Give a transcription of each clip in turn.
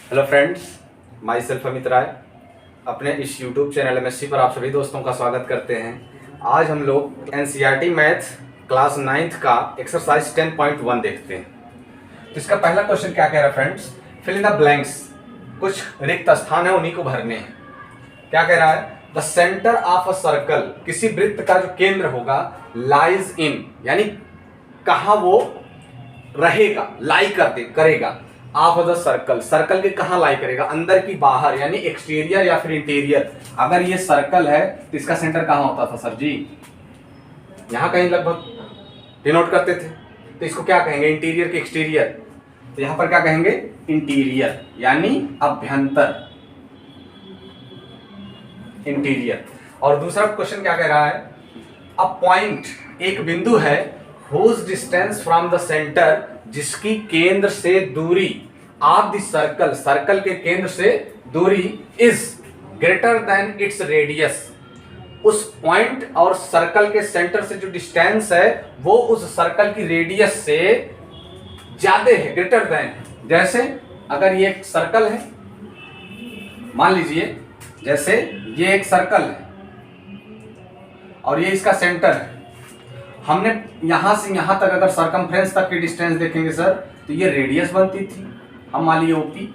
Hello friends, myself Amit Rai. अपने इस YouTube channel MSc पर आप सभी दोस्तों का स्वागत करते हैं। आज हम लोग एनसीईआरटी मैथ क्लास 9th का एक्सरसाइज 10.1 देखते हैं। तो इसका पहला क्वेश्चन क्या कह रहा है friends? Fill in the blanks. कुछ रिक्त स्थान है, उन्हीं को भरने हैं। क्या कह रहा है? The centre of a circle, किसी वृत्त का जो केंद्र होगा, लाइज इन, यानी कहाँ वो रहेगा, लाई करेगा। ऑफ द सर्कल, सर्कल के कहां लाई करेगा? अंदर की बाहर, यानी एक्सटीरियर या फिर इंटीरियर। अगर ये सर्कल है तो इसका सेंटर कहां होता था सर जी? यहां कहीं लगभग डिनोट करते थे। तो इसको क्या कहेंगे? इंटीरियर के एक्सटीरियर। तो यहां पर क्या कहेंगे? इंटीरियर, यानी अभ्यंतर, इंटीरियर। और दूसरा क्वेश्चन क्या कह रहा है? अ पॉइंट, एक बिंदु है, whose distance from the center, जिसकी केंद्र से दूरी, ऑफ द सर्कल, सर्कल के केंद्र से दूरी, is greater than its radius. उस पॉइंट और सर्कल के सेंटर से जो डिस्टेंस है वो उस सर्कल की रेडियस से ज्यादा है, ग्रेटर देन। जैसे अगर ये एक सर्कल है, मान लीजिए जैसे ये एक सर्कल है और ये इसका सेंटर है। हमने यहां से यहां तक अगर सर्कमफ्रेंस तक की डिस्टेंस देखेंगे सर, तो ये रेडियस बनती थी, हम मान लिए ओपी।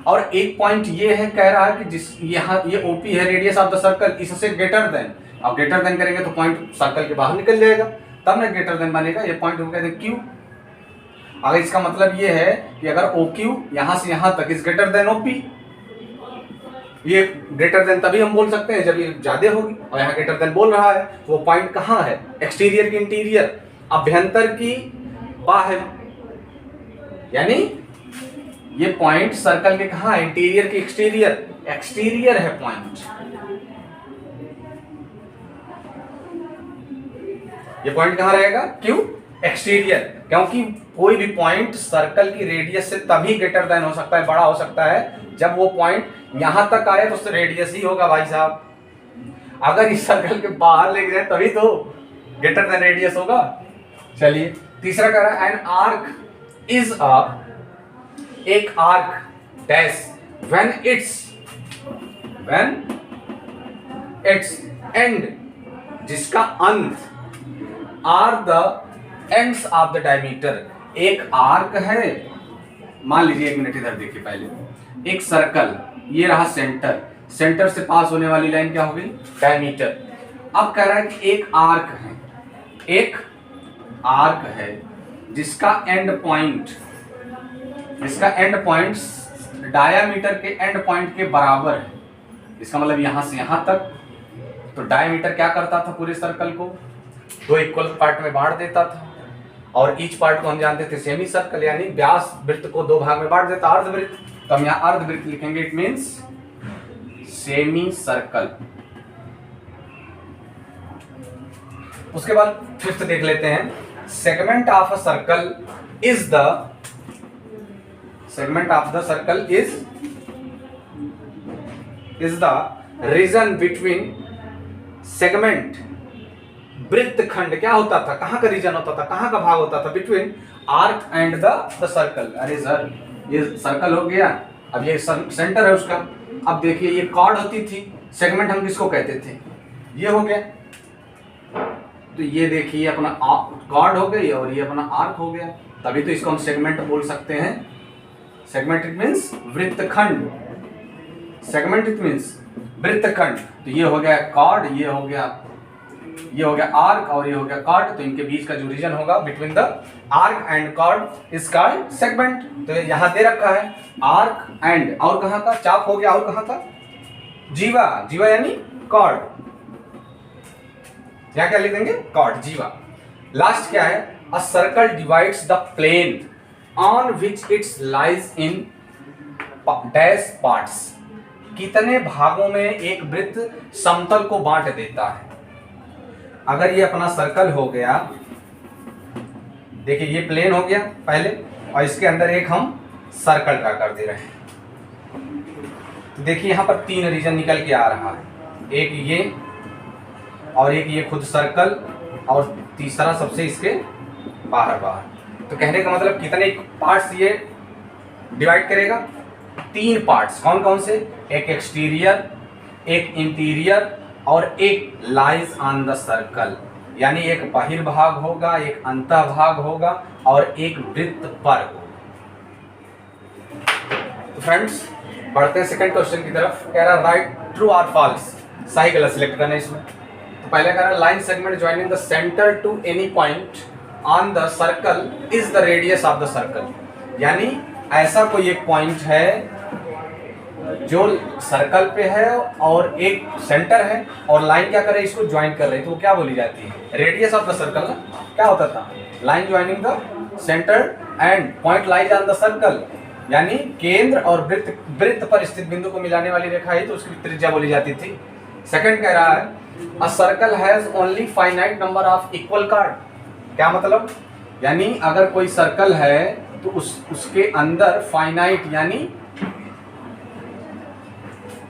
और एक पॉइंट ये है, कह रहा है कि जिस यहाँ ये ओपी है, रेडियस ऑफ द सर्कल, इससे ग्रेटर देन। अब ग्रेटर देन करेंगे तो पॉइंट सर्कल के बाहर निकल जाएगा, तब ना ग्रेटर देन बनेगा। ये पॉइंट हम कहते हैं क्यू। अगर इसका मतलब ये है कि अगर ओ क्यू यहां से यहां तक इज ग्रेटर देन ओपी, ये ग्रेटर देन तभी हम बोल सकते हैं जब ये ज्यादा होगी, और यहाँ ग्रेटर देन बोल रहा है। वो पॉइंट कहाँ है? एक्सटीरियर की इंटीरियर, अभ्यंतर की बाहर, यानी ये पॉइंट सर्कल के कहाँ है? इंटीरियर की एक्सटीरियर, एक्सटीरियर है पॉइंट। ये पॉइंट कहाँ रहेगा? क्यों? एक्सटीरियर। क्योंकि कोई भी पॉइंट सर्कल की रेडियस से तभी ग्रेटर देन हो सकता है, बड़ा हो सकता है, जब वो पॉइंट यहां तक आए तो उससे रेडियस ही होगा भाई साहब। अगर इस सर्कल के बाहर लेके जाए तभी तो ग्रेटर देन रेडियस होगा। चलिए तीसरा कह रहा है, एन आर्क इज अ, एक arc dash when its end, जिसका अंत, are the ends of the diameter. एक आर्क है, मान लीजिए, एक मिनट इधर देखिए, पहले एक सर्कल, ये रहा सेंटर, सेंटर से पास होने वाली लाइन क्या होगी? डायमीटर। अब कह रहा है कि एक आर्क है, एक आर्क है जिसका एंड पॉइंट, डायमीटर के एंड पॉइंट के बराबर है। इसका मतलब यहां से यहां तक। तो डायमीटर क्या करता था? पूरे सर्कल को दो इक्वल पार्ट में बांट देता था, और ईच पार्ट को हम जानते थे सेमी सर्कल, यानी व्यास वृत्त को दो भाग में बांट देता, अर्धवृत्त। तो हम यहाँ अर्धवृत्त लिखेंगे, इट मींस सेमी सर्कल। उसके बाद फिफ्थ देख लेते हैं, segment of a circle is the, segment of the circle is the region between, segment वृत्तखंड क्या होता था? कहां का रीजन होता था, कहां का भाग होता था? Between arc and the circle. अरे सर, ये सर्कल हो गया, अब ये सेंटर है उसका। अब देखिए ये कॉर्ड होती थी, सेगमेंट हम किसको कहते थे? ये हो गया। तो ये देखिए अपना कॉर्ड हो गई और ये अपना आर्क हो गया, तभी तो इसको हम सेगमेंट बोल सकते हैं। सेगमेंट इट मींस वृत्तखंड, सेगमेंट इट मींस वृत्तखंड। तो ये हो गया कॉर्ड, ये हो गया आर्क, और ये हो गया कॉर्ड। तो इनके बीच का जो रीजन होगा between the arc and chord is called segment. तो यहां दे रखा है आर्क एंड, और कहां का? चाप हो गया, और कहां का? जीवा, जीवा यानी कॉर्ड। यहां क्या लिख देंगे? कॉर्ड, जीवा। लास्ट क्या है? A circle divides the plane on which its lies in dash parts. कितने भागों में एक वृत्त समतल को बांट देता है? अगर ये अपना सर्कल हो गया, देखिए ये प्लेन हो गया पहले, और इसके अंदर एक हम सर्कल ड्रा कर दे रहे हैं। तो देखिए यहां पर तीन रीजन निकल के आ रहा है, एक ये, और एक ये खुद सर्कल, और तीसरा सबसे इसके बाहर। तो कहने का मतलब कितने पार्ट्स ये डिवाइड करेगा? तीन पार्ट्स, कौन कौन से? एक एक्सटीरियर, एक इंटीरियर और एक लाइज ऑन द सर्कल, यानी एक बहिर्भाग होगा, एक अंतःभाग होगा और एक वृत्त पर होगा। तो फ्रेंड्स बढ़ते हैं सेकंड क्वेश्चन की तरफ। कह रहा राइट ट्रू और फॉल्स, सही गलत सिलेक्ट करना है इसमें। तो पहले कह रहा line segment joining the centre to any point on the circle is the radius of the circle, यानी ऐसा कोई एक पॉइंट है जो सर्कल पे है और एक सेंटर है और लाइन क्या कर रही है, इसको ज्वाइन कर रही है, तो वो क्या बोली जाती है? रेडियस ऑफ द सर्कल ना। क्या होता था? Line joining the centre and point lies on the circle, यानी केंद्र और वृत्त पर स्थित बिंदु को मिलाने वाली रेखा है, तो उसकी त्रिज्या बोली जाती थी। सेकंड कह रहा है a circle has only finite number of equal card. क्या मतलब? यानी अगर कोई सर्कल है तो उसके अंदर फाइनाइट यानी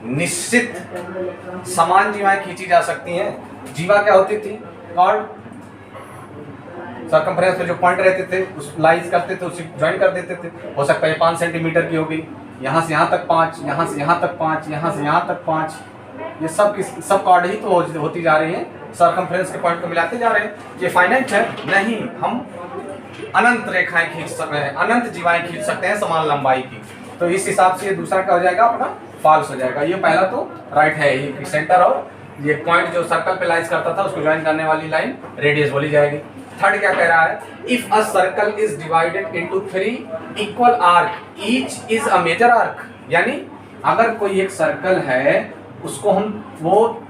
निश्चित समान जीवाएं खींची जा सकती हैं। जीवा क्या होती थी? कॉर्ड। सर्कमफ्रेंस पे जो पॉइंट रहते थे उस लाइज करते थे, उसे ज्वाइन कर देते थे। हो सकता है 5 सेंटीमीटर की होगी, यहाँ से यहाँ तक 5, यहाँ से यहाँ तक 5, यहाँ से यहाँ तक 5, ये सब कॉर्ड ही तो होती जा रही हैं, सर्कमफ्रेंस के पॉइंट को मिलाते जा रहे हैं। ये फाइनाइट है नहीं, हम अनंत रेखाएं खींच सकते हैं, अनंत जीवाएं खींच सकते हैं समान लंबाई की। तो इस हिसाब से ये दूसरा क्या हो जाएगा अपना? फॉल्स हो जाएगा। ये पहला तो राइट है, ये सेंटर और ये पॉइंट जो सर्कल पे लाइज करता था उसको ज्वाइन करने वाली लाइन रेडियस बोली जाएगी। थर्ड क्या कह रहा है? If a circle is divided into 3 equal arc each is a major arc, यानी अगर कोई एक सर्कल है उसको हम वो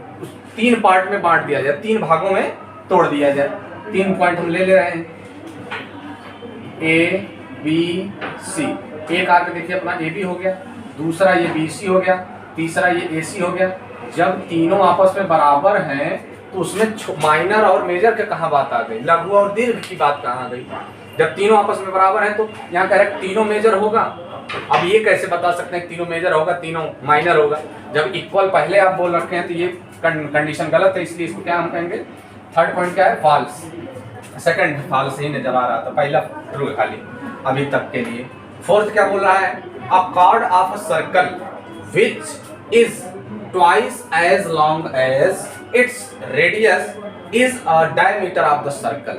3 पार्ट में बांट दिया जाए, 3 भागों में तोड़ दिया जाए। 3 पॉइंट हम ले रहे हैं ए बी सी। एक आर्क देखिए अपना ए बी हो गया, दूसरा ये बी सी हो गया, तीसरा ये ए सी हो गया। जब तीनों आपस में बराबर हैं तो उसमें माइनर और मेजर के कहाँ बात आ गई? लघु और दीर्घ की बात कहाँ गई? जब तीनों आपस में बराबर हैं तो यहाँ करेक्ट तीनों मेजर होगा। अब ये कैसे बता सकते हैं तीनों मेजर होगा तीनों माइनर होगा? जब इक्वल पहले आप बोल रखे हैं तो ये कंडीशन गलत है, इसलिए इसको क्या हम कहेंगे? थर्ड पॉइंट क्या है? फॉल्स। सेकंड फॉल्स ही नजर आ रहा था, पहला ट्रू खाली अभी तक के लिए। फोर्थ क्या बोल रहा है? A chord of a circle which is twice as long as its radius is a diameter of the circle,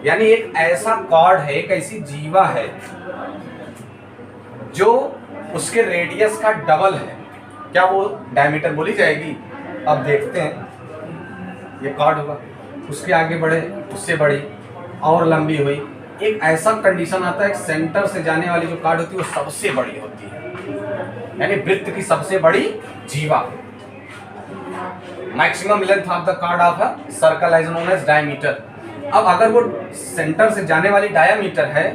यानी एक ऐसा कॉर्ड है, एक ऐसी जीवा है जो उसके रेडियस का डबल है, क्या वो डायमीटर बोली जाएगी? अब देखते हैं, ये कॉर्ड होगा, उसके आगे बढ़े, उससे बड़ी और लंबी हुई। एक ऐसा कंडीशन आता है, सेंटर से जाने वाली जो कॉर्ड होती है वो सबसे बड़ी होती है, यानी वृत्त की सबसे बड़ी जीवा। Maximum length of the chord of a circle is known as diameter. अब अगर वो सेंटर से जाने वाली डायमीटर है,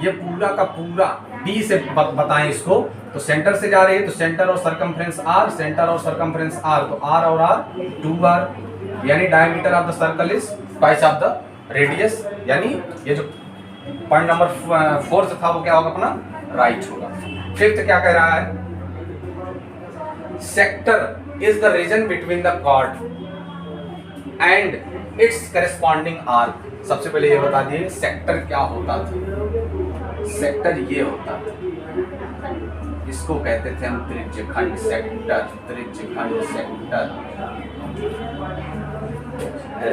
ये पूरा का पूरा बी से बताएं इसको, तो सेंटर से जा रही है तो सेंटर और सरकमफ्रेंस आर, सेंटर और सरकमफ्रेंस आर, तो आर और आर 2r, यानी diameter of the circle is twice of the radius, यानी ये जो पॉइंट नंबर 4 था वो क्या होगा अपना? राइट होगा। फिफ्थ क्या कह रहा है? Sector is the region between the chord and its corresponding arc. सबसे पहले ये बता दिए सेक्टर क्या होता था। सेक्टर ये होता था, इसको कहते थे हम त्रिज्यखंड सेक्टर, त्रिज्यखंड sector.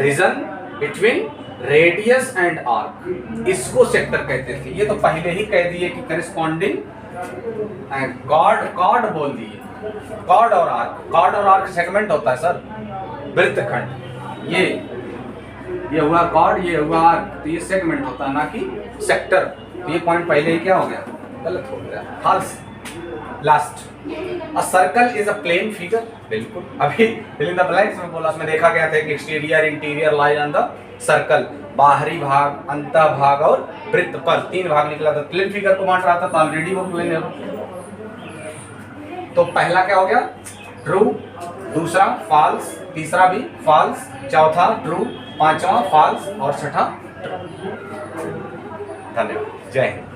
Region between radius and arc, इसको सेक्टर कहते थे। ये तो पहले ही कह दिए कि करेस्पॉन्डिंग कॉर्ड बोल दिए, कॉर्ड और आर्क। कॉर्ड और आर्क सेगमेंट होता है सर, वृत्तखंड। ये हुआ कॉर्ड, ये हुआ आर्क, तो ये सेगमेंट होता है ना कि सेक्टर। तो ये पॉइंट पहले ही क्या हो गया? गलत हो गया, false. Last, a circle is a plane figure. बिल्कुल, अभी फिल इन द ब्लैंक्स में बोला, उसमें देखा गया था कि exterior interior lies on the circle, बाहरी भाग, अंतः भाग और वृत्त पर 3 भाग निकला था। प्लेन फिगर को बांट रहा था तो ऑलरेडी वो प्लेन है। तो पहला क्या हो गया? ट्रू, दूसरा फॉल्स, तीसरा भी फॉल्स, चौथा ट्रू, पांचवा फॉल्स और छठा ट्रू। धन्यवाद, जय हिंद।